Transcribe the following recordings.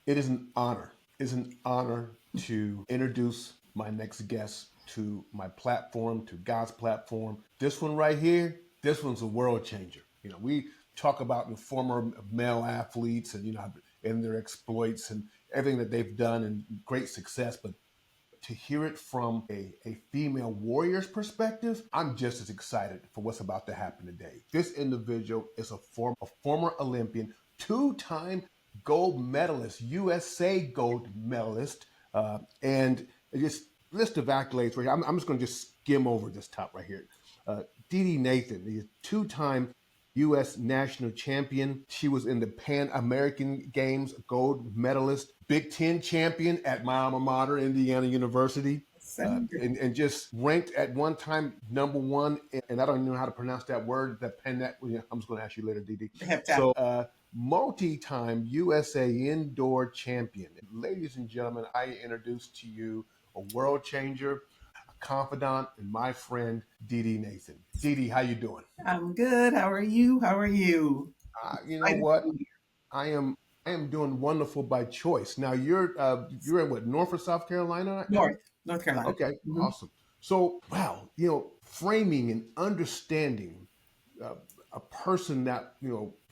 It is an honor. It's an honor to introduce my next guest to my platform, to God's platform. This one right here, this one's a world changer. We talk about the former male athletes and and their exploits and everything that they've done and great success, but to hear it from a female warrior's perspective, I'm just as excited for what's about to happen today. This individual is a former Olympian, two-time gold medalist, USA gold medalist, and just list of accolades right here. I'm just going to just skim over this top right here. DeeDee Nathan, the two-time U.S. national champion. She was in the Pan American Games gold medalist, Big Ten champion at my alma mater, Indiana University. And just ranked at one time number one, and I don't even know how to pronounce that word. I'm just going to ask you later, DeeDee. So, multi-time USA indoor champion. Ladies and gentlemen, I introduce to you a world changer, confidant, and my friend DeeDee Nathan. DeeDee, how you doing? I'm good. How are you? How are you? You know what? I am doing wonderful by choice. Now you're in what, North or South Carolina right now? North Carolina. Okay, awesome. So wow, framing and understanding a person that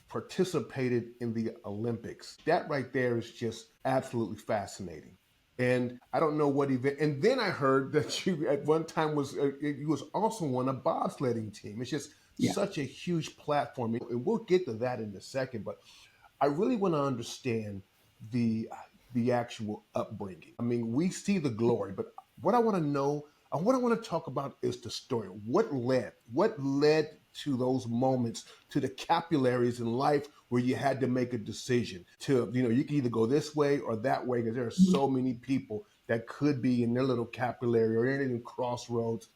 participated in the Olympics. That right there is just absolutely fascinating. And I don't know what event. And then I heard that you at one time you was also on a bobsledding team. It's just such a huge platform, and we'll get to that in a second. But I really want to understand the actual upbringing. I mean, we see the glory, but what I want to know, and what I want to talk about is the story. What led to those moments, to the capillaries in life where you had to make a decision to, you can either go this way or that way, because there are so many people that could be in their little capillary or in crossroads.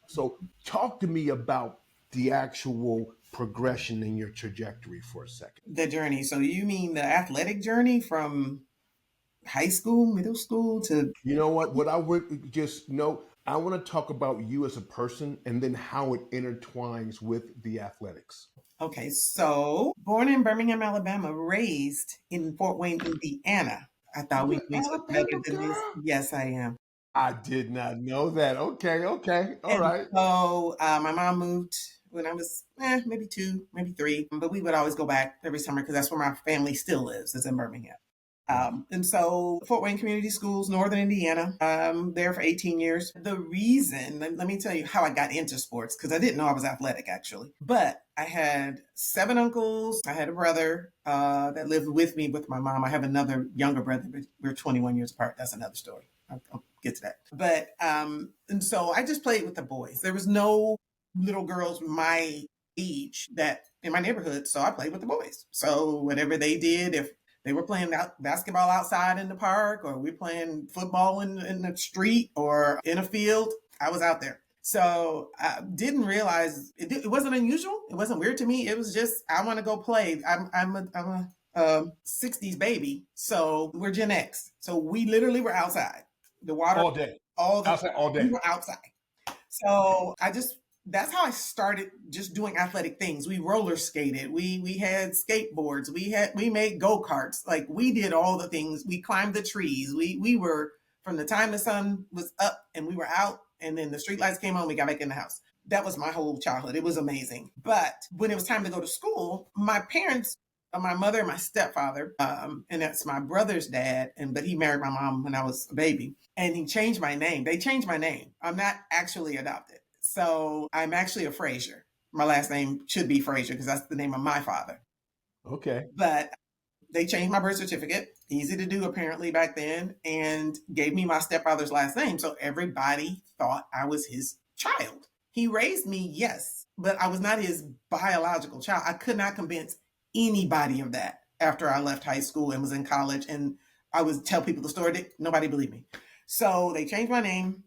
So talk to me about the actual progression in your trajectory for a second. The journey. So you mean the athletic journey from high school, middle school to... You know what I would just know, I want to talk about you as a person and then how it intertwines with the athletics. Okay, so born in Birmingham, Alabama, raised in Fort Wayne, Indiana. I thought You we an could talk better Alabama than this. girl? Yes, I am. I did not know that. Okay, all And right. so my mom moved when I was maybe 2, maybe 3, but we would always go back every summer because that's where my family still lives, is in Birmingham. And so Fort Wayne Community Schools, Northern Indiana, there for 18 years. The reason, let me tell you how I got into sports, because I didn't know I was athletic actually, but I had 7 uncles. I had a brother that lived with me with my mom. I have another younger brother, but we're 21 years apart. That's another story. I'll get to that. But, and so I just played with the boys. There was no little girls my age that in my neighborhood. So I played with the boys. So whatever they did, if they were playing basketball outside in the park, or we playing football in the street or in a field, I was out there. So I didn't realize it wasn't unusual. It wasn't weird to me. It was just, I want to go play. I'm a 60s baby. So we're Gen X. So we literally were outside. The water All day. all the Outside time. all day. We were outside. So that's how I started just doing athletic things. We roller skated. We had skateboards. We made go-karts. Like, we did all the things. We climbed the trees. We were, from the time the sun was up and we were out and then the street lights came on, we got back in the house. That was my whole childhood. It was amazing. But when it was time to go to school, my parents, my mother and my stepfather, and that's my brother's dad, but he married my mom when I was a baby, and he changed my name. They changed my name. I'm not actually adopted. So I'm actually a Frazier. My last name should be Frazier because that's the name of my father. Okay. But they changed my birth certificate, easy to do apparently back then, and gave me my stepfather's last name. So everybody thought I was his child. He raised me, yes, but I was not his biological child. I could not convince anybody of that after I left high school and was in college. And I would tell people the story. Nobody believed me. So they changed my name.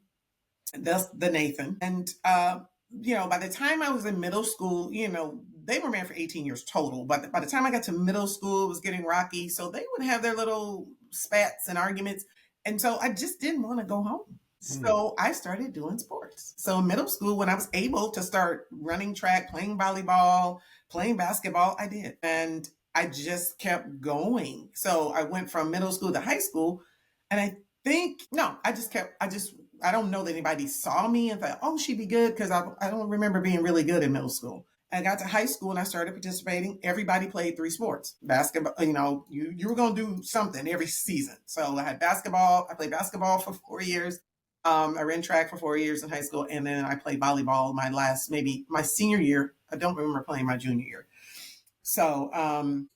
That's the Nathan. And, by the time I was in middle school, they were married for 18 years total. But by the time I got to middle school, it was getting rocky. So they would have their little spats and arguments. And so I just didn't want to go home. So I started doing sports. So in middle school, when I was able to start running track, playing volleyball, playing basketball, I did. And I just kept going. So I went from middle school to high school. And I think, no, I don't know that anybody saw me and thought, oh, she'd be good. Cause I don't remember being really good in middle school. I got to high school and I started participating. Everybody played 3 sports. Basketball, you were going to do something every season. So I had basketball. I played basketball for 4 years. I ran track for 4 years in high school. And then I played volleyball maybe my senior year. I don't remember playing my junior year. So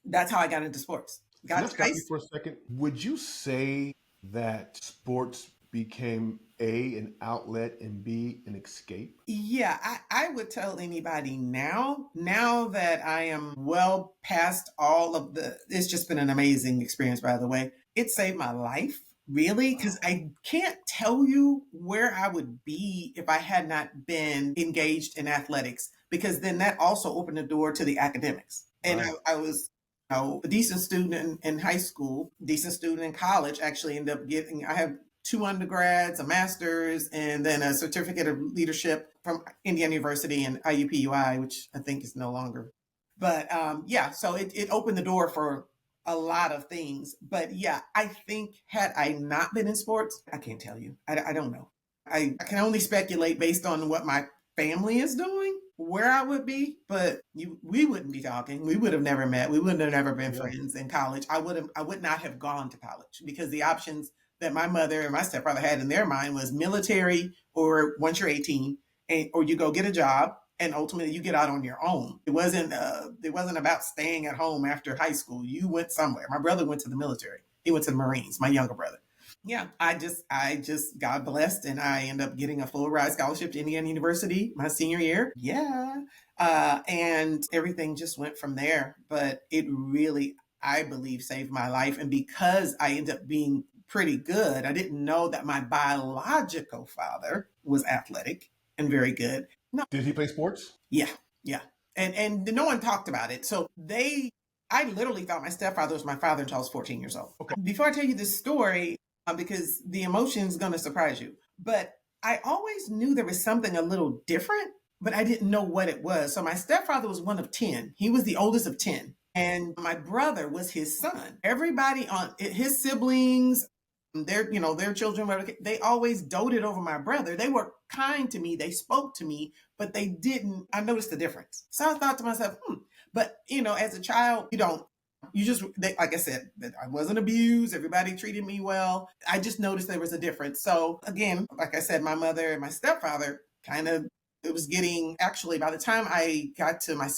that's how I got into sports. So let's stop you for a second. Would you say that sports became A, an outlet, and B, an escape? Yeah, I would tell anybody now that I am well past all of it's just been an amazing experience, by the way. It saved my life, really, because I can't tell you where I would be if I had not been engaged in athletics, because then that also opened the door to the academics. And Right. I was a decent student in high school, decent student in college, actually ended up I have 2 undergrads, a master's, and then a certificate of leadership from Indiana University and IUPUI, which I think is no longer. But yeah, so it opened the door for a lot of things. But yeah, I think had I not been in sports, I can't tell you. I don't know. I can only speculate based on what my family is doing, where I would be, but we wouldn't be talking. We would have never met. We would have never been Yeah. friends in college. I would not have gone to college because the options that my mother and my stepfather had in their mind was military, or once you're 18, or you go get a job and ultimately you get out on your own. It wasn't about staying at home after high school. You went somewhere. My brother went to the military. He went to the Marines, my younger brother. Yeah, I just got blessed and I ended up getting a full ride scholarship to Indiana University my senior year. Yeah. And everything just went from there. But it really, I believe, saved my life. And because I ended up being pretty good, I didn't know that my biological father was athletic and very good. No. Did he play sports? Yeah, yeah. And no one talked about it. So I literally thought my stepfather was my father until I was 14 years old. Okay. Before I tell you this story, because the emotion is going to surprise you, but I always knew there was something a little different, but I didn't know what it was. So my stepfather was one of 10. He was the oldest of 10. And my brother was his son. Everybody on his siblings, their children, they always doted over my brother. They were kind to me. They spoke to me, but they didn't. I noticed the difference. So I thought to myself, but as a child, like I said, that I wasn't abused. Everybody treated me well. I just noticed there was a difference. So again, like I said, my mother and my stepfather it was getting, actually, by the time I got to my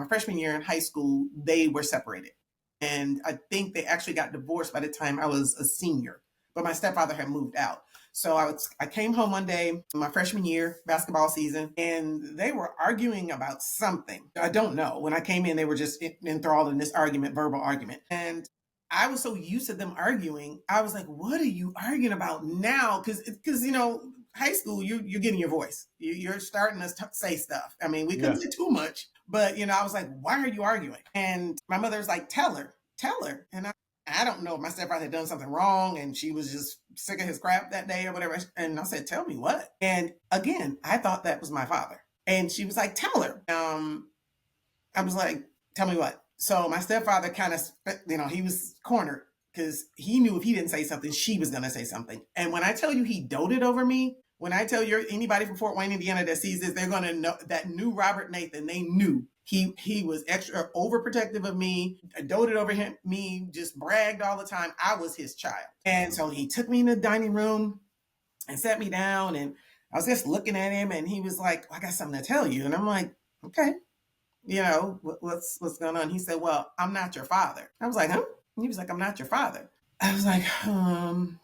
freshman year in high school, they were separated. And I think they actually got divorced by the time I was a senior, but my stepfather had moved out. So I came home one day, my freshman year, basketball season, and they were arguing about something. I don't know. When I came in, they were just enthralled in this verbal argument. And I was so used to them arguing. I was like, what are you arguing about now? Because high school, you're getting your voice. You're starting to say stuff. I mean, we couldn't say too much, but I was like, why are you arguing? And my mother was like, tell her. And I don't know if my stepfather had done something wrong and she was just sick of his crap that day or whatever. And I said, tell me what? And again, I thought that was my father. And she was like, tell her. I was like, tell me what? So my stepfather kind of, he was cornered because he knew if he didn't say something, she was going to say something. And when I tell you he doted over me, when I tell you anybody from Fort Wayne, Indiana that sees this, they're going to know that knew Robert Nathan. They knew he was extra overprotective of me, doted over me, just bragged all the time. I was his child. And so he took me in the dining room and sat me down, and I was just looking at him, and he was like, I got something to tell you. And I'm like, okay, what's going on? He said, well, I'm not your father. I was like, huh? He was like, I'm not your father. I was like,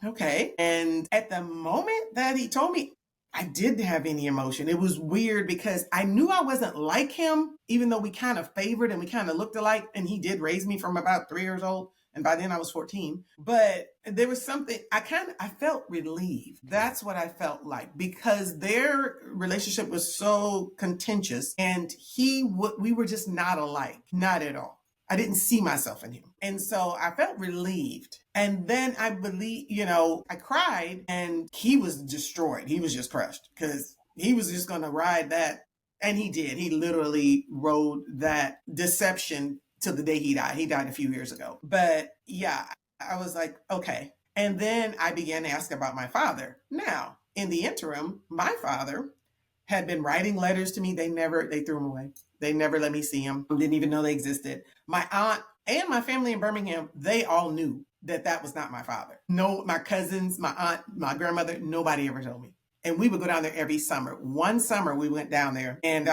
okay. And at the moment that he told me, I didn't have any emotion. It was weird because I knew I wasn't like him, even though we kind of favored and we kind of looked alike. And he did raise me from about 3 years old. And by then I was 14. But there was something, I felt relieved. That's what I felt like, because their relationship was so contentious and we were just not alike, not at all. I didn't see myself in him. And so I felt relieved. And then I believe, I cried and he was destroyed. He was just crushed because he was just going to ride that. And he did. He literally rode that deception till the day he died. He died a few years ago. But yeah, I was like, okay. And then I began to ask about my father. Now, in the interim, my father had been writing letters to me. They threw them away. They never let me see them. Didn't even know they existed. My aunt and my family in Birmingham, they all knew that that was not my father. No, my cousins, my aunt, my grandmother, nobody ever told me. And we would go down there every summer. One summer we went down there and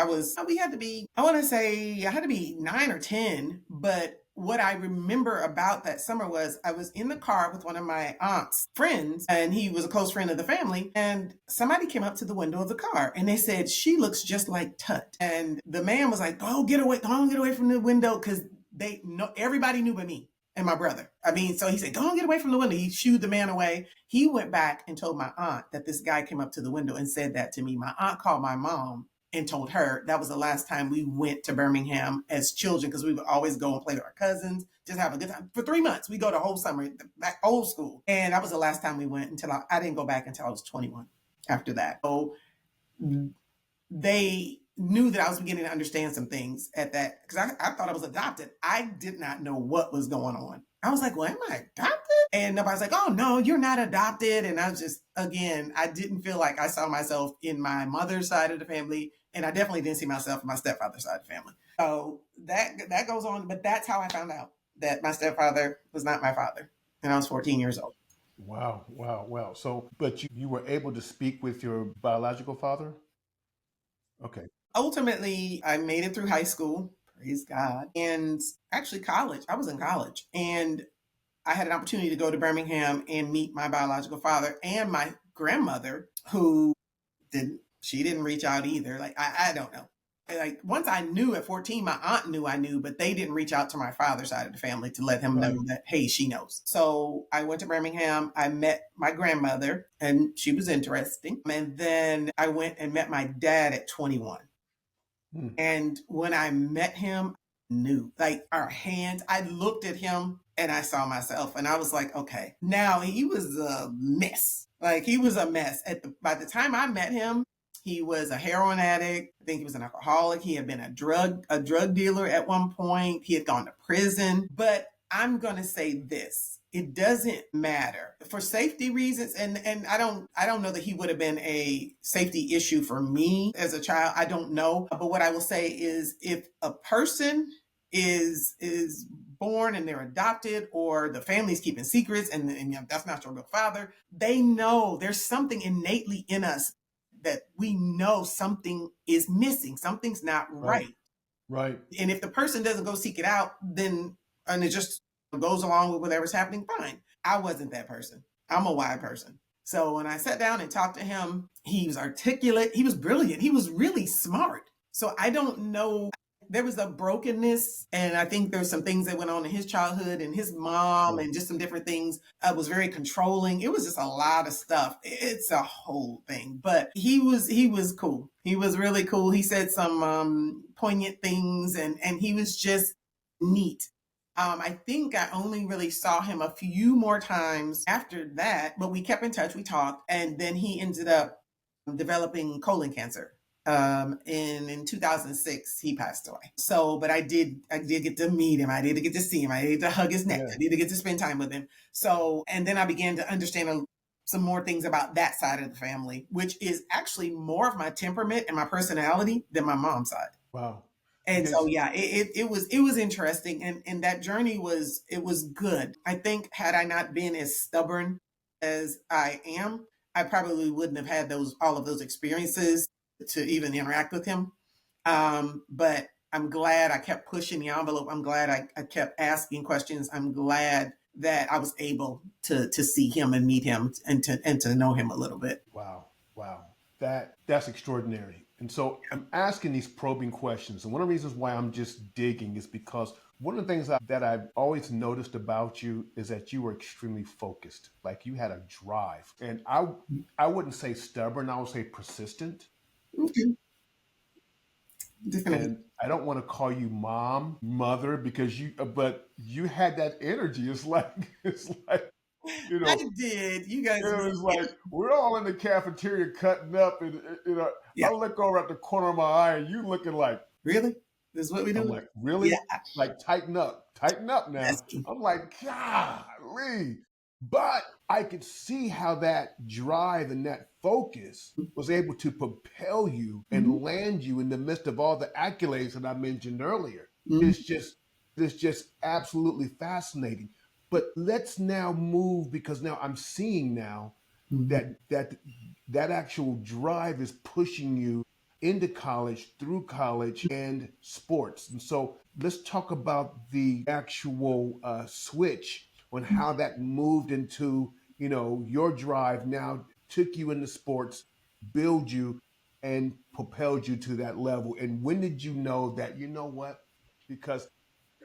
we had to be, I want to say I had to be 9 or 10. But what I remember about that summer was I was in the car with one of my aunt's friends, and he was a close friend of the family. And somebody came up to the window of the car and they said, she looks just like Tut. And the man was like, go get away from the window. Cause everybody knew but me and my brother. I mean, so he said, go and get away from the window. He shooed the man away. He went back and told my aunt that this guy came up to the window and said that to me. My aunt called my mom and told her that was the last time we went to Birmingham as children, because we would always go and play with our cousins, just have a good time. For 3 months, we go the whole summer, back old school. And that was the last time we went until I didn't go back until I was 21 after that. So they knew that I was beginning to understand some things at that, because I thought I was adopted. I did not know what was going on. I was like, well, am I adopted? And nobody's like, oh, no, you're not adopted. And I was just, again, I didn't feel like I saw myself in my mother's side of the family. And I definitely didn't see myself in my stepfather's side of the family. So that goes on. But that's how I found out that my stepfather was not my father. And I was 14 years old. Wow, wow, wow. So, but you were able to speak with your biological father? Okay. Ultimately, I made it through high school, praise God, and actually college. I was in college, and I had an opportunity to go to Birmingham and meet my biological father and my grandmother, who didn't reach out either. Like, I don't know. Like, once I knew at 14, my aunt knew I knew, but they didn't reach out to my father's side of the family to let him know that, hey, she knows. So I went to Birmingham. I met my grandmother, and she was interesting. And then I went and met my dad at 21. And when I met him, I knew, like, our hands, I looked at him and I saw myself, and I was like, okay. Now, he was a mess. Like, he was a mess. By the time I met him, he was a heroin addict. I think he was an alcoholic. He had been a drug dealer at one point. He had gone to prison. But I'm going to say this. It doesn't matter for safety reasons. And I don't know that he would have been a safety issue for me as a child. I don't know. But what I will say is, if a person is born and they're adopted, or the family's keeping secrets and you know, that's not your real father, they know there's something innately in us that we know something is missing. Something's not right. Right. And if the person doesn't go seek it out, then, and it just goes along with whatever's happening, fine. I wasn't that person. I'm a wide person. So when I sat down and talked to him, he was articulate. He was brilliant. He was really smart. So I don't know. There was a brokenness, and I think there's some things that went on in his childhood, and his mom, and just some different things. Was very controlling. It was just a lot of stuff. It's a whole thing. But he was cool. He was really cool. He said some poignant things, and he was just neat. I think I only really saw him a few more times after that, but we kept in touch. We talked, and then he ended up developing colon cancer. In 2006, he passed away. So, but I did get to meet him. I did get to see him. I did to hug his neck. I did to get to spend time with him. So, and then I began to understand some more things about that side of the family, which is actually more of my temperament and my personality than my mom's side. Wow. And so, yeah, it was interesting. And that journey was good. I think had I not been as stubborn as I am, I probably wouldn't have had all of those experiences to even interact with him. But I'm glad I kept pushing the envelope. I'm glad I kept asking questions. I'm glad that I was able to see him and meet him and to know him a little bit. Wow. That's extraordinary. And so I'm asking these probing questions. And one of the reasons why I'm just digging is because one of the things that I've always noticed about you is that you were extremely focused. Like, you had a drive. And I wouldn't say stubborn, I would say persistent. Okay. Definitely. And I don't want to call you mother, because but you had that energy. It's like, you know, I did. You guys. It was like, we're all in the cafeteria cutting up, and I look over at the corner of my eye, and you looking like, really? This is what we I'm do. like, Yeah, really? Like, tighten up now. that's true. I'm like, golly. But I could see how that drive and that focus was able to propel you Mhm, and land you in the midst of all the accolades that I mentioned earlier. mhm, It's just, it's just absolutely fascinating. But let's now move, because now I'm seeing now mhm, that actual drive is pushing you into college, through college, and sports. And so let's talk about the actual switch on how that moved into, your drive now took you into sports, build you, and propelled you to that level. And when did you know that, you know what? Because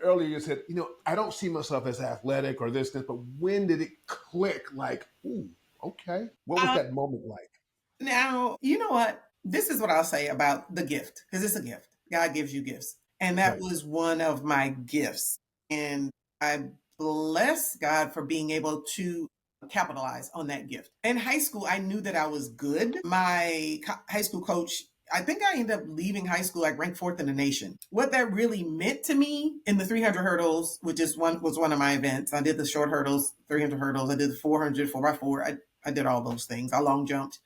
earlier you said, I don't see myself as athletic or this, but when did it click? Like, ooh, okay. What was mhm. that moment like? Now, you know what? This is what I'll say about the gift, because it's a gift. God gives you gifts. And that Right. was one of my gifts. And I bless God for being able to capitalize on that gift. In high school, I knew that I was good. My high school coach, I think I ended up leaving high school like ranked fourth in the nation. What that really meant to me in the 300 hurdles, which is one of my events. I did the short hurdles, 300 hurdles. I did the 400, 4x4. I did all those things. I long jumped.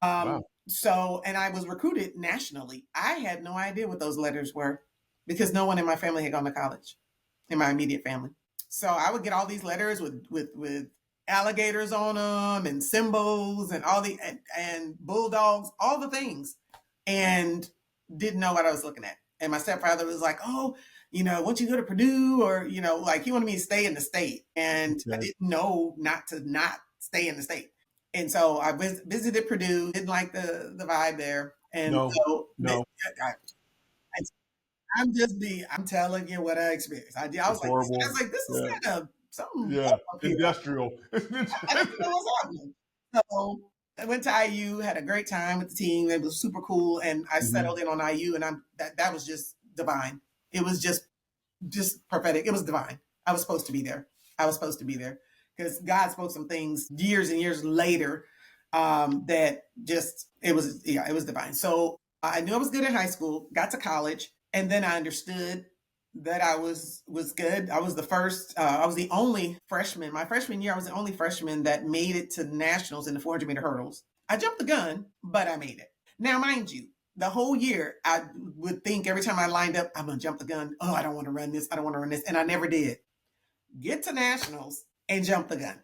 Wow. And I was recruited nationally. I had no idea what those letters were because no one in my family had gone to college, in my immediate family. So I would get all these letters with alligators on them and symbols and and bulldogs, all the things, and didn't know what I was looking at. And my stepfather was like, "Oh, once you go to Purdue, or like he wanted me to stay in the state," and I Okay. didn't know not to not stay in the state. And so I visited Purdue, didn't like the vibe there, and No, so no, I, I'm telling you what I experienced. I it's was like, horrible. this is Yeah. kind of something Yeah. up here. Industrial. I didn't know what was happening. So I went to IU, had a great time with the team. It was super cool, and I Mhm. settled in on IU, and that was just divine. It was just prophetic. It was divine. I was supposed to be there. I was supposed to be there because God spoke some things years and years later, that just it was divine. So I knew I was good in high school, got to college, and then I understood that I was good. I was the first. I was the only freshman. My freshman year, I was the only freshman that made it to nationals in the 400-meter hurdles. I jumped the gun, but I made it. Now, mind you, the whole year, I would think every time I lined up, I'm gonna jump the gun. Oh, I don't want to run this. I don't want to run this, and I never did. Get to nationals and jump the gun.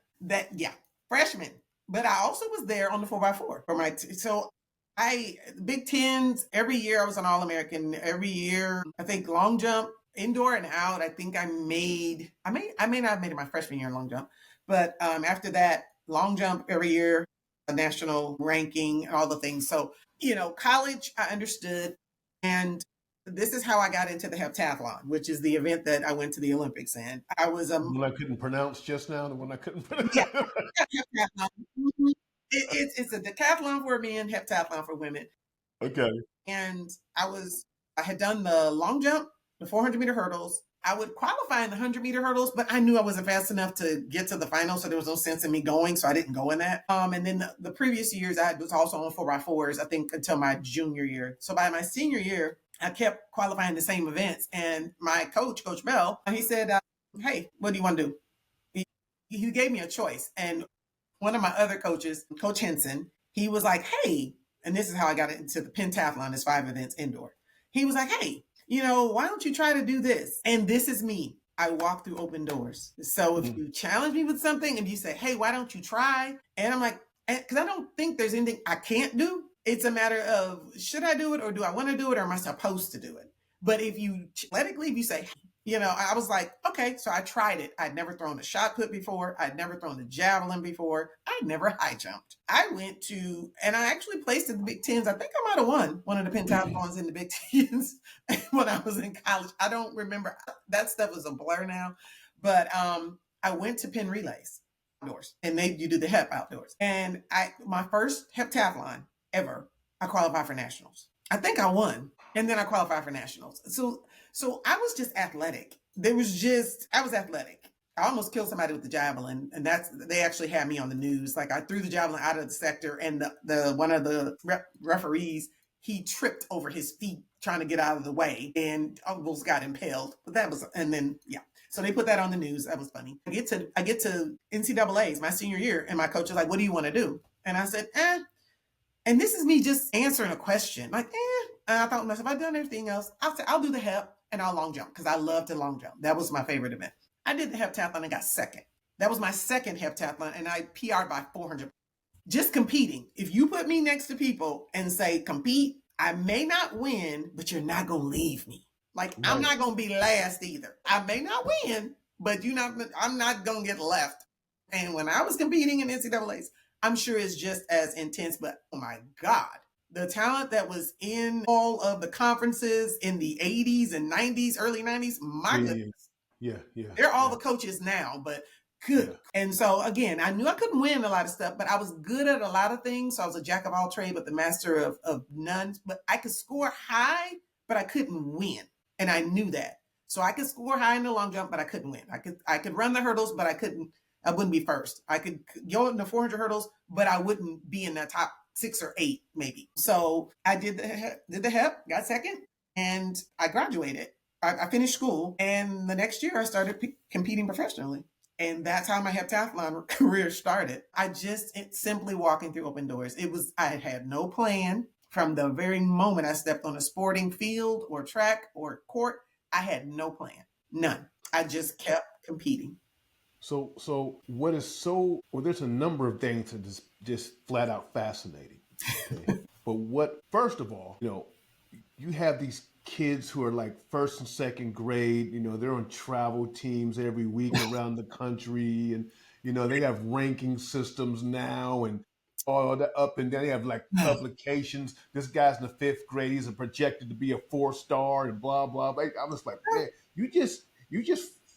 Yeah, freshman. But I also was there on the 4x4 for so I Big Tens every year. I was an All American every year. I think long jump, indoor and out. I think I may not have made it my freshman year in long jump, but after that, long jump every year, a national ranking, and all the things. So college, I understood, and this is how I got into the heptathlon, which is the event that I went to the Olympics in. I was The one I couldn't pronounce just now, the one I couldn't pronounce. yeah, heptathlon. Mhm. It's a decathlon for men, heptathlon for women. Okay. And I had done the long jump, the 400-meter hurdles. I would qualify in the 100-meter hurdles, but I knew I wasn't fast enough to get to the final, so there was no sense in me going, so I didn't go in that. And then the previous years, I was also on 4x4s, I think, until my junior year. So by my senior year, I kept qualifying the same events. And my coach, Coach Bell, he said, "Hey, what do you want to do?" He gave me a choice. And one of my other coaches, Coach Henson, he was like, "Hey," and this is how I got into the pentathlon, is 5 events indoor. He was like, "Hey, why don't you try to do this?" And this is me. I walk through open doors. So if Mhm. you challenge me with something and you say, "Hey, why don't you try?" And I'm like, because I don't think there's anything I can't do. It's a matter of, should I do it, or do I want to do it, or am I supposed to do it? But if you say, I was like, okay, so I tried it. I'd never thrown a shot put before. I'd never thrown a javelin before. I'd never high jumped. And I actually placed in the Big Tens. I think I might have won one of the pentathlons in the Big Tens when I was in college. I don't remember. That stuff is a blur now. But I went to Penn Relays outdoors, and you do the hep outdoors. And my first heptathlon ever, I qualified for nationals. I think I won, and then I qualified for nationals. So I was just athletic. I was athletic. I almost killed somebody with the javelin, and they actually had me on the news. Like, I threw the javelin out of the sector, and the one of the referees he tripped over his feet trying to get out of the way and almost got impaled. But that was, and then, yeah. So they put that on the news. That was funny. I get to NCAA's my senior year, and my coach was like, what do you want to do? And I said, And this is me just answering a question. Like, And I thought to myself, I've done everything else. I'll do the hep and I'll long jump because I love to long jump. That was my favorite event. I did the heptathlon and got second. That was my second heptathlon, and I PR'd by 400. Just competing. If you put me next to people and say, compete, I may not win, but you're not going to leave me. Like, right. I'm not going to be last either. I may not win, but I'm not going to get left. And when I was competing in NCAA's, I'm sure it's just as intense, but oh my God, the talent that was in all of the conferences in the 80s and 90s, early 90s, my goodness. Yeah. They're all the coaches now, but good. Yeah. And so again, I knew I couldn't win a lot of stuff, but I was good at a lot of things. So I was a jack of all trades, but the master of none. But I could score high, but I couldn't win. And I knew that. So I could score high in the long jump, but I couldn't win. I could run the hurdles, but I wouldn't be first. I could go in the 400 hurdles, but I wouldn't be in the top 6 or 8 maybe. So I did the hep, got second, and I graduated. I finished school, and the next year I started competing professionally. And that's how my heptathlon career started. Simply walking through open doors. I had no plan from the very moment I stepped on a sporting field or track or court. I had no plan, none. I just kept competing. So what is there's a number of things that is just flat out fascinating. Okay? But first of all, you have these kids who are like first and second grade, they're on travel teams every week around the country, and they have ranking systems now and all that up and down. They have like publications. This guy's in the 5th grade, he's projected to be a 4-star and blah blah blah. I was like, man, you just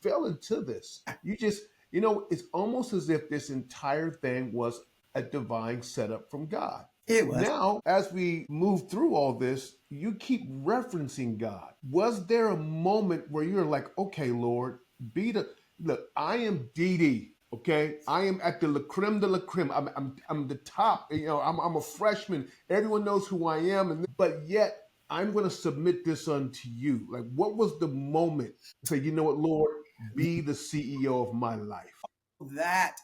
fell into this. It's almost as if this entire thing was a divine setup from God. It was. Now, as we move through all this, you keep referencing God. Was there a moment where you're like, okay, Lord, look, I am DeeDee, okay? I am at the creme de la creme. I'm the top. I'm a freshman. Everyone knows who I am, but yet I'm going to submit this unto you. Like, what was the moment to say, you know what, Lord, be the CEO of my life?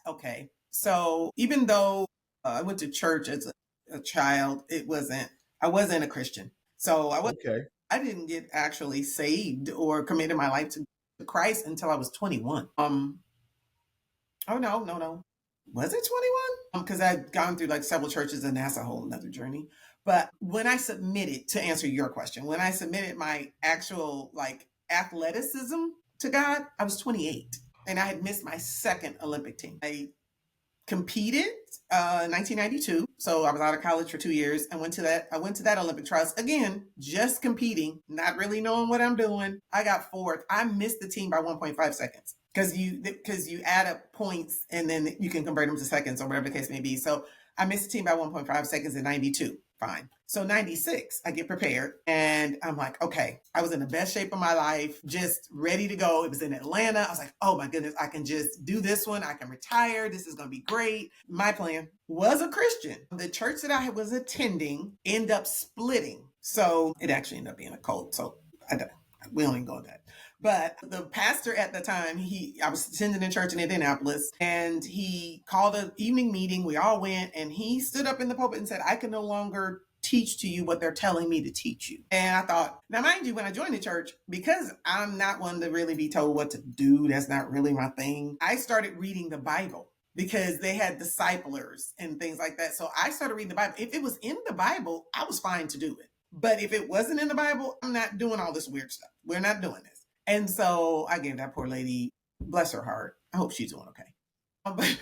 Okay. So even though I went to church as a child, I wasn't a Christian. So I didn't get actually saved or committed my life to Christ until I was 21. Oh no. Was it 21? Because I'd gone through like several churches, and that's a whole another journey. But when I submitted, to answer your question, when I submitted my actual like athleticism to God, I was 28, and I had missed my second Olympic team. I competed in 1992, so I was out of college for 2 years. I went to that Olympic trials again, just competing, not really knowing what I'm doing. I got 4th. I missed the team by 1.5 seconds because you add up points and then you can convert them to seconds or whatever the case may be. So I missed the team by 1.5 seconds in 92. Fine. So 96, I get prepared, and I'm like, okay, I was in the best shape of my life, just ready to go. It was in Atlanta. I was like, oh my goodness, I can just do this one. I can retire. This is going to be great. My plan was a Christian. The church that I was attending ended up splitting. So it actually ended up being a cult. So we don't even go into that. But the pastor at the time, I was attending a church in Indianapolis, and he called an evening meeting. We all went, and he stood up in the pulpit and said, I can no longer teach to you what they're telling me to teach you. And I thought, now mind you, when I joined the church, because I'm not one to really be told what to do, that's not really my thing, I started reading the Bible because they had disciplers and things like that. So I started reading the Bible. If it was in the Bible, I was fine to do it. But if it wasn't in the Bible, I'm not doing all this weird stuff. We're not doing this. And so I gave that poor lady, bless her heart, I hope she's doing okay,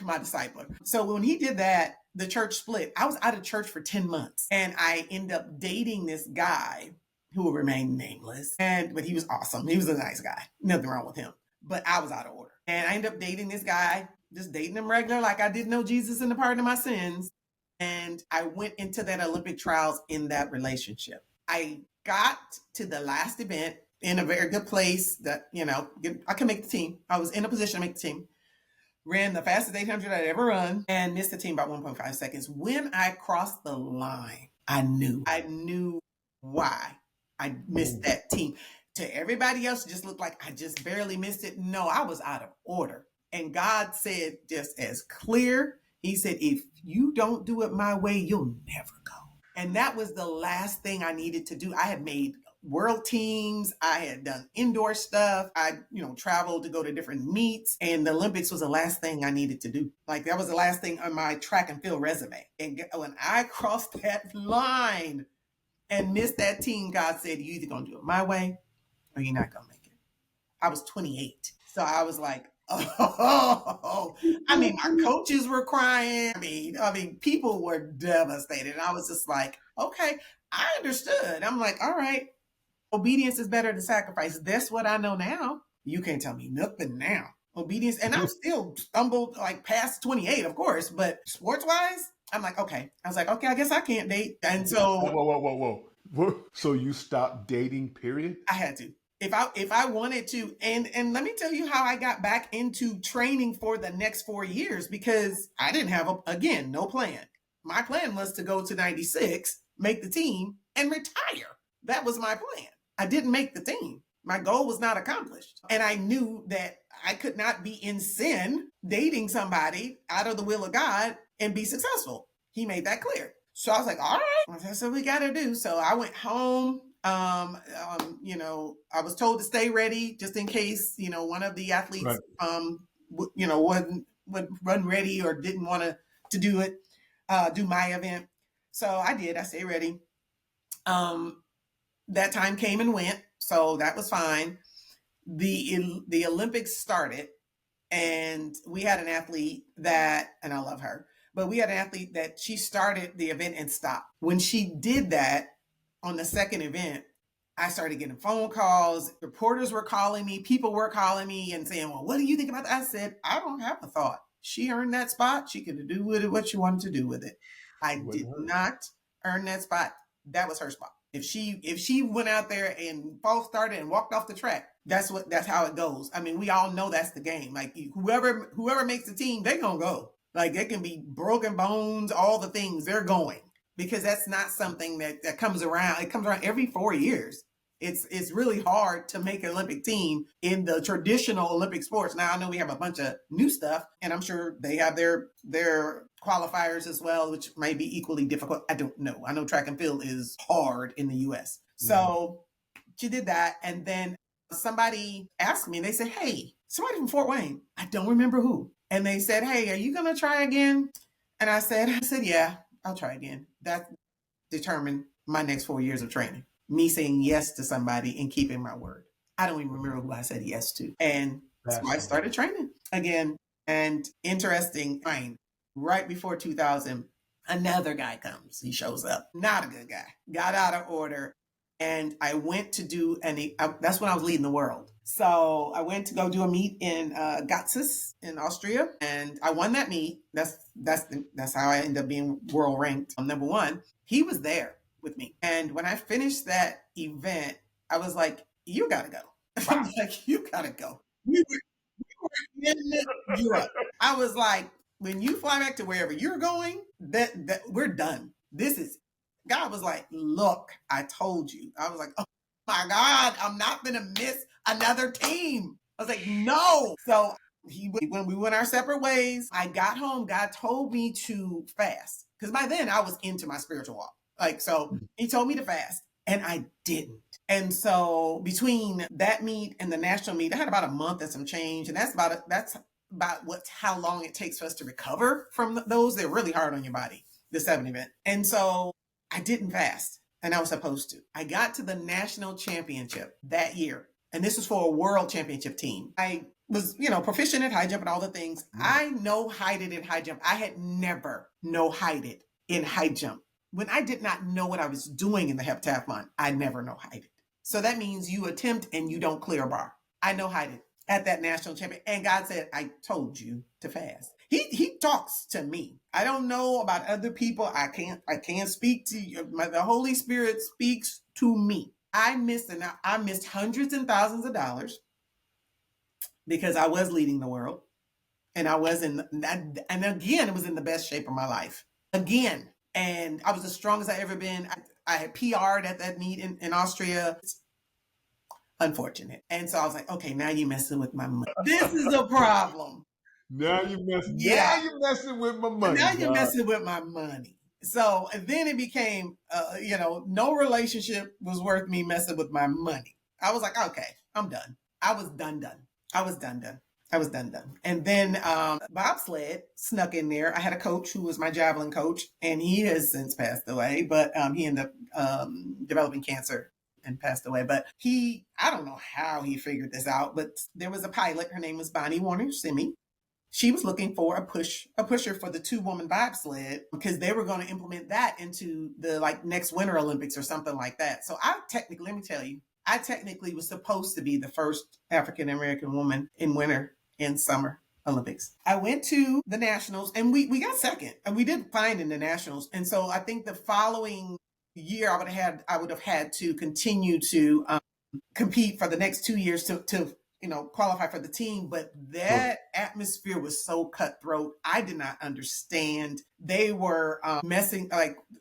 my discipler. So when he did that, the church split. I was out of church for 10 months, and I ended up dating this guy who will remain nameless. But he was awesome. He was a nice guy. Nothing wrong with him. But I was out of order. And I ended up dating this guy, just dating him regular, like I didn't know Jesus and the pardon of my sins. And I went into that Olympic trials in that relationship. I got to the last event in a very good place that, I could make the team. I was in a position to make the team. Ran the fastest 800 I'd ever run and missed the team by 1.5 seconds. When I crossed the line, I knew why I missed that team. To everybody else, it just looked like I just barely missed it. No, I was out of order. And God said just as clear, he said, if you don't do it my way, you'll never go. And that was the last thing I needed to do. I had made world teams. I had done indoor stuff. I, traveled to go to different meets, and the Olympics was the last thing I needed to do. Like that was the last thing on my track and field resume. And when I crossed that line and missed that team, God said, you either going to do it my way or you're not going to make it. I was 28. So I was like, oh, I mean, my coaches were crying. I mean, people were devastated. And I was just like, okay, I understood. I'm like, all right, obedience is better than sacrifice. That's what I know now. You can't tell me nothing now. Obedience. And I'm still stumbled like past 28, of course, but sports wise, I'm like, okay. I was like, okay, I guess I can't date. And so whoa. So you stopped dating, period? I had to. If I wanted to, and let me tell you how I got back into training for the next 4 years, because I didn't have no plan. My plan was to go to 96, make the team, and retire. That was my plan. I didn't make the team. My goal was not accomplished. And I knew that I could not be in sin dating somebody out of the will of God and be successful. He made that clear. So I was like, all right, that's what we got to do. So I went home. I was told to stay ready just in case, one of the athletes, would run ready or didn't want to do it, do my event. So I did. I stayed ready. That time came and went, so that was fine. The Olympics started, and we had an athlete that, and I love her, but we had an athlete that she started the event and stopped. When she did that on the second event, I started getting phone calls. Reporters were calling me. People were calling me and saying, well, what do you think about that? I said, I don't have a thought. She earned that spot. She could do with it what she wanted to do with it. I did not earn that spot. That was her spot. If she went out there and false started and walked off the track, that's how it goes. I mean, we all know that's the game. Like whoever makes the team, they're gonna go. Like they can be broken bones, all the things, they're going. Because that's not something that comes around. It comes around every 4 years. It's really hard to make an Olympic team in the traditional Olympic sports. Now, I know we have a bunch of new stuff, and I'm sure they have their qualifiers as well, which may be equally difficult. I don't know. I know track and field is hard in the U.S. So she did that, and then somebody asked me, they said, hey, somebody from Fort Wayne. I don't remember who. And they said, hey, are you going to try again? And I said, yeah, I'll try again. That determined my next 4 years of training. Me saying yes to somebody and keeping my word. I don't even remember who I said yes to. And so I started training again. And interesting, right before 2000, another guy comes. He shows up. Not a good guy. Got out of order. And I went to do, that's when I was leading the world. So I went to go do a meet in Gotsis in Austria, and I won that meet. That's how I ended up being world ranked number one. He was there with me. And when I finished that event, I was like, you gotta go. I'm like, you gotta go. We were in Europe. I was like, when you fly back to wherever you're going, that we're done. God was like, look, I told you. I was like, oh my God, I'm not gonna miss another team. I was like, no. So when we went our separate ways, I got home, God told me to fast. Because by then I was into my spiritual walk. So he told me to fast, and I didn't. And so between that meet and the national meet, I had about a month and some change. And that's about how long it takes for us to recover from those. They're really hard on your body, the 7 event. And so I didn't fast, and I was supposed to. I got to the national championship that year, and this was for a world championship team. I was, proficient at high jump and all the things. I no-heighted in high jump. I had never no-heighted in high jump. When I did not know what I was doing in the heptathlon, I never no-heighted. So that means you attempt and you don't clear a bar. I no-heighted at that national champion, and God said, I told you to fast. He talks to me. I don't know about other people. I can't speak to you. The Holy Spirit speaks to me. I missed hundreds and thousands of dollars because I was leading the world, and I was and again, it was in the best shape of my life again. And I was as strong as I ever been. I had PR'd at that meet in Austria. It's unfortunate. And so I was like, okay, now you're messing with my money. This is a problem. Now you Yeah. messing with my money. Now you're messing with my money. So and then it became, no relationship was worth me messing with my money. I was like, okay, I'm done. I was done. I was done. And then bobsled snuck in there. I had a coach who was my javelin coach, and he has since passed away, but he ended up developing cancer and passed away. But I don't know how he figured this out, but there was a pilot. Her name was Bonnie Warner Simi. She was looking for a pusher for the 2-woman bobsled because they were going to implement that into the next Winter Olympics or something like that. So let me tell you, I technically was supposed to be the first African American woman in winter and summer Olympics. I went to the nationals and we got second, and we did fine in the nationals. And so I think the following year I would have had to continue to compete for the next 2 years to qualify for the team. But that atmosphere was so cutthroat. I did not understand. They were messing,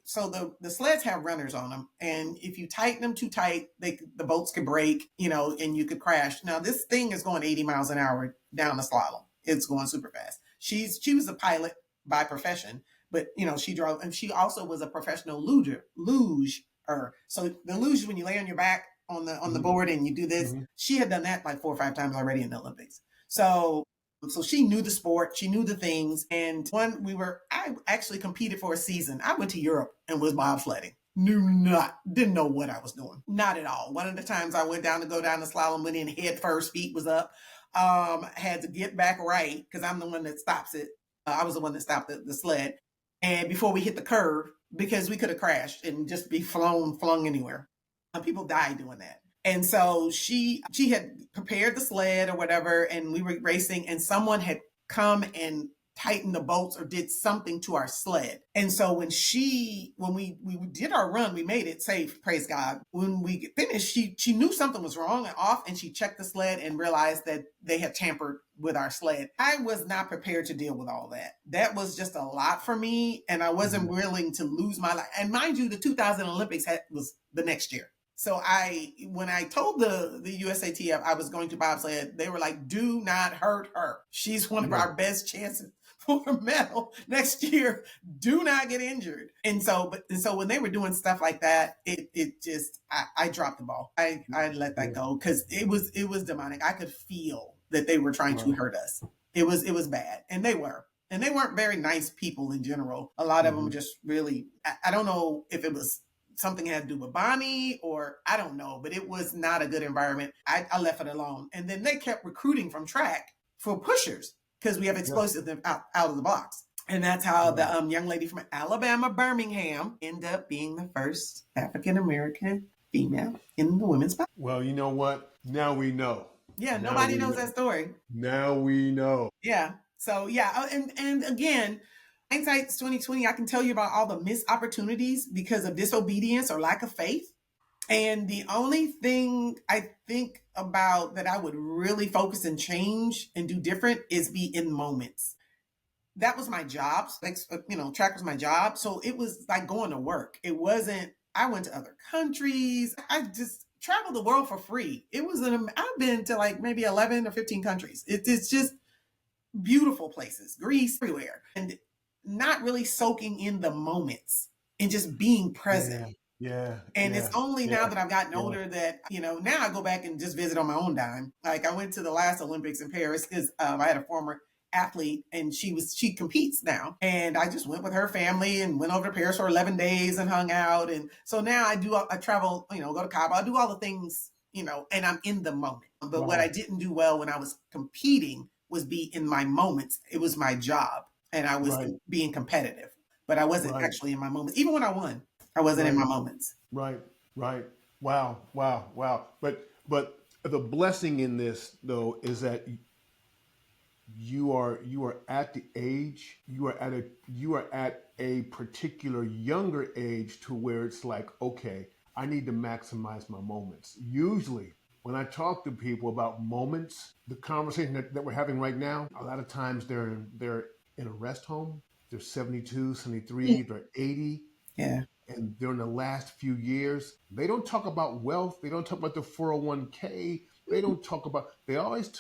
so the sleds have runners on them. And if you tighten them too tight, the boats could break, and you could crash. Now this thing is going 80 miles an hour down the slalom. It's going super fast. She was a pilot by profession, but she drove, and she also was a professional luger. So the luge is when you lay on your back on the board and you do this. She had done that 4 or 5 times already in the Olympics. So she knew the sport, she knew the things. And I actually competed for a season. I went to Europe and was bobsledding. Didn't know what I was doing. Not at all. One of the times I went down to go down the slalom, went in head first, feet was up. Had to get back right because I'm the one that stops it. I was the one that stopped the sled. And before we hit the curve, because we could have crashed and just be flung anywhere. People died doing that. And so she had prepared the sled or whatever, and we were racing, and someone had come and tightened the bolts or did something to our sled. And so when we did our run, we made it safe, praise God. When we finished, she knew something was wrong and off, and she checked the sled and realized that they had tampered with our sled. I was not prepared to deal with all that. That was just a lot for me, and I wasn't willing to lose my life. And mind you, the 2000 Olympics was the next year. So when I told the USATF I was going to bobsled, they were like, do not hurt her. She's one of our best chances for a medal next year. Do not get injured. And so when they were doing stuff like that, it just, I dropped the ball. I let that go because it was demonic. I could feel that they were trying to hurt us. It was bad. And they were. And they weren't very nice people in general. A lot of them just really, I don't know if it was something had to do with Bonnie or I don't know, but it was not a good environment. I left it alone. And then they kept recruiting from track for pushers because we have explosives out of the box. And that's how the young lady from Alabama, Birmingham, ended up being the first African-American female in the women's box. Well, you know what? Now we know. Yeah, nobody knows that story. Now we know. Yeah. So yeah, and again, hindsight's 2020. I can tell you about all the missed opportunities because of disobedience or lack of faith. And the only thing I think about that I would really focus and change and do different is be in moments. That was my job. Track was my job. So it was like going to work. It wasn't, I went to other countries. I just traveled the world for free. I've been to maybe 11 or 15 countries. It's just beautiful places, Greece, everywhere. And not really soaking in the moments and just being present. Yeah. And it's only now that I've gotten older that, now I go back and just visit on my own dime. Like I went to the last Olympics in Paris because I had a former athlete and she competes now. And I just went with her family and went over to Paris for 11 days and hung out. And so now I travel, go to Cabo, I do all the things, and I'm in the moment. But what I didn't do well when I was competing was be in my moments. It was my job. And I was being competitive, but I wasn't actually in my moments. Even when I won, I wasn't in my moments. Right. Wow. But the blessing in this though is that you are at the age, you are at a particular younger age to where it's like, okay, I need to maximize my moments. Usually when I talk to people about moments, the conversation that we're having right now, a lot of times they're in a rest home. They're 72, 73, they're 80. Yeah. And during the last few years, they don't talk about wealth. They don't talk about the 401k. They don't talk about, they always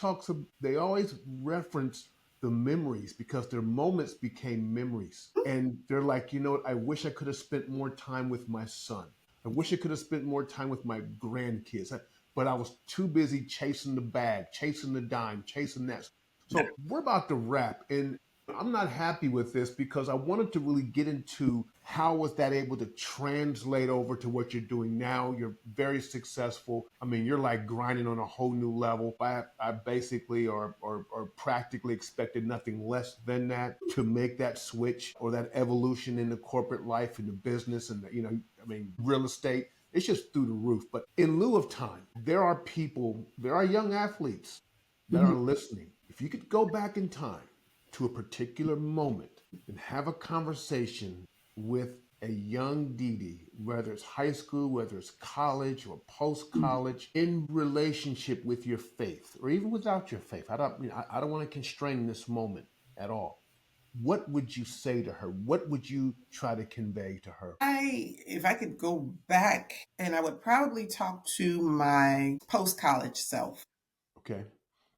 reference the memories because their moments became memories. And they're like, you know what? I wish I could have spent more time with my son. I wish I could have spent more time with my grandkids. But I was too busy chasing the bag, chasing the dime, chasing that. So we're about to wrap. And I'm not happy with this because I wanted to really get into how was that able to translate over to what you're doing now. You're very successful. I mean, you're like grinding on a whole new level. I basically or practically expected nothing less than that to make that switch or that evolution in the corporate life and the business and the, I mean, real estate. It's just through the roof. But in lieu of time, there are young athletes that are listening. If you could go back in time to a particular moment and have a conversation with a young DeeDee, whether it's high school, whether it's college or post college, in relationship with your faith or even without your faith. I don't want to constrain this moment at all. What would you say to her? What would you try to convey to her? If I could go back, and I would probably talk to my post college self, Okay.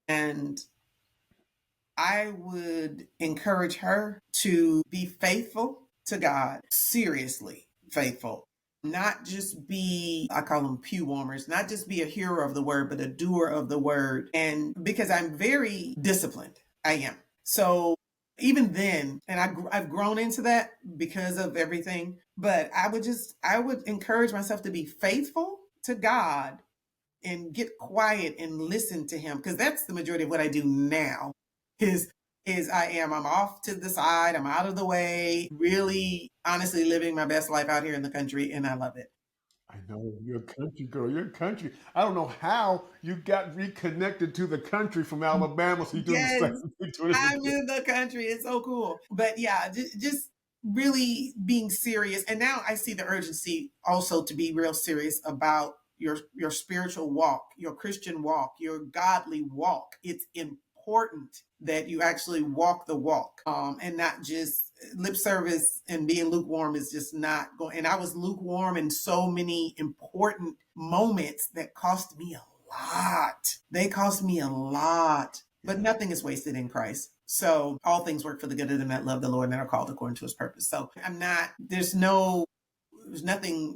and I would encourage her to be faithful to God, seriously faithful. Not just be, I call them pew warmers, not just be a hearer of the word, but a doer of the word. And because I'm very disciplined, I am. So even then, and I've grown into that because of everything, but I would encourage myself to be faithful to God and get quiet and listen to him, because that's the majority of what I do now is I'm off to the side, I'm out of the way, really honestly living my best life out here in the country, and I love it. I know you're a country girl. You're a country. I don't know how you got reconnected to the country from Alabama. So you're doing the Yes, same thing. Doing I'm it. in the country. It's so cool. But yeah, just really being serious. And now I see the urgency also to be real serious about your spiritual walk, your Christian walk, your godly walk. It's important that you actually walk the walk, and not just lip service, and being lukewarm is just not going. And I was lukewarm in so many important moments that cost me a lot. They cost me a lot, but nothing is wasted in Christ. So all things work for the good of them that love the Lord and that are called according to his purpose. So there's nothing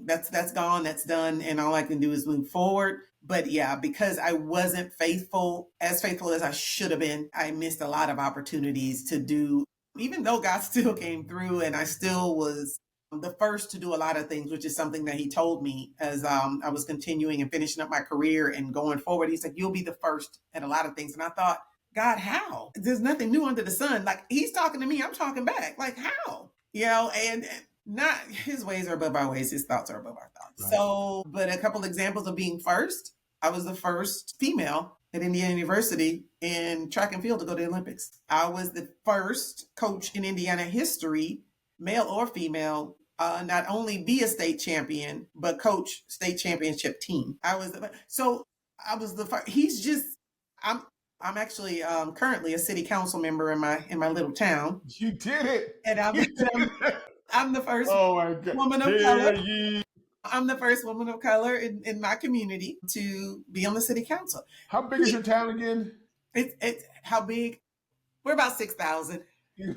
that's gone, that's done, and all I can do is move forward. But yeah, because I wasn't faithful as I should have been, I missed a lot of opportunities to do, even though God still came through and I still was the first to do a lot of things, which is something that he told me as I was continuing and finishing up my career and going forward. He said, you'll be the first at a lot of things. And I thought, God, how? There's nothing new under the sun. Like, he's talking to me, I'm talking back. Like, how? And not, his ways are above our ways, his thoughts are above our thoughts. Right. So, but a couple examples of being first, I was the first female at Indiana University in track and field to go to the Olympics. I was the first coach in Indiana history, male or female, not only be a state champion, but coach state championship team. I was the first. I'm actually currently a city council member in my little town. You did it. And I'm the first Oh my God. woman of color. I'm the first woman of color in my community to be on the city council. How big is your town again? It's how big? We're about 6,000. Do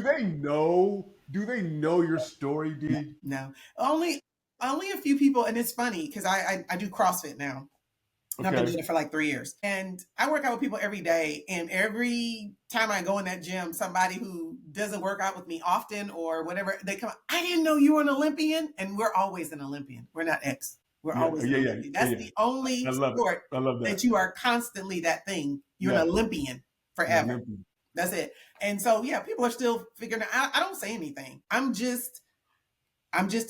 they know? Do they know your story, Dee? No, only a few people, and it's funny because I do CrossFit now. Okay. I've been doing it for like 3 years, and I work out with people every day. And every time I go in that gym, somebody who doesn't work out with me often or whatever, they come, I didn't know you were an Olympian. And we're always an Olympian. We're not ex. We're always an Olympian. That's the only sport that you are constantly that thing. You're an Olympian forever. Olympian. That's it. And so, yeah, people are still figuring out. I don't say anything. I'm just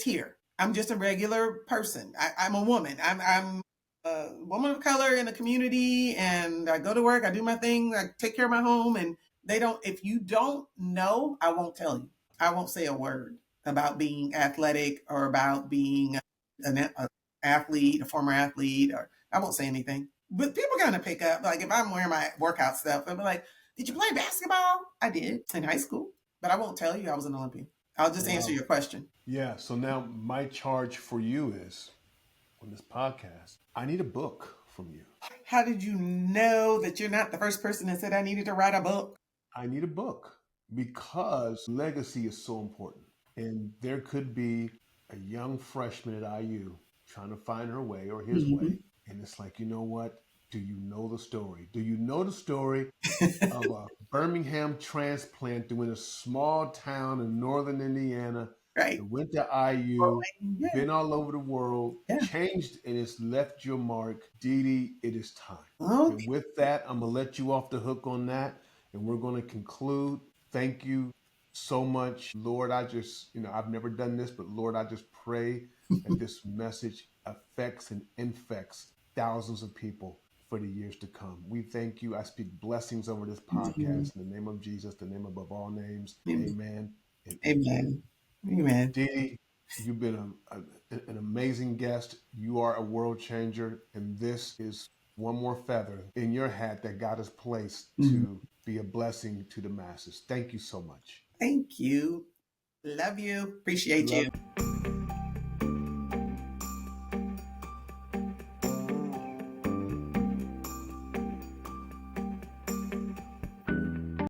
here. I'm just a regular person. I'm a woman. I'm a woman of color in a community, and I go to work, I do my thing, I take care of my home, and if you don't know, I won't tell you. I won't say a word about being athletic or about being an athlete, a former athlete, or I won't say anything. But people kind of pick up, like if I'm wearing my workout stuff, I'm like, did you play basketball? I did in high school, but I won't tell you I was an Olympian. I'll just answer your question. Yeah. So now my charge for you is on this podcast, I need a book from you. How did you know that you're not the first person that said I needed to write a book? I need a book because legacy is so important. And there could be a young freshman at IU trying to find her way or his Mhm. way. And it's like, you know what? Do you know the story? Do you know the story of a Birmingham transplant who in a small town in northern Indiana Right. who went to IU, Yeah. been all over the world, Yeah. changed, and it's left your mark? DeeDee, it is time. Okay. And with that, I'm going to let you off the hook on that. And we're going to conclude. Thank you so much. Lord, I just, I've never done this, but Lord, I just pray that this message affects and infects thousands of people for the years to come. We thank you. I speak blessings over this Mhm. podcast in the name of Jesus, the name above all names. Amen. Amen and amen. Amen. Amen. DeeDee, you've been an amazing guest. You are a world changer, and this is one more feather in your hat that God has placed Mhm. to be a blessing to the masses. Thank you so much. Thank you. Love you. Appreciate Love you.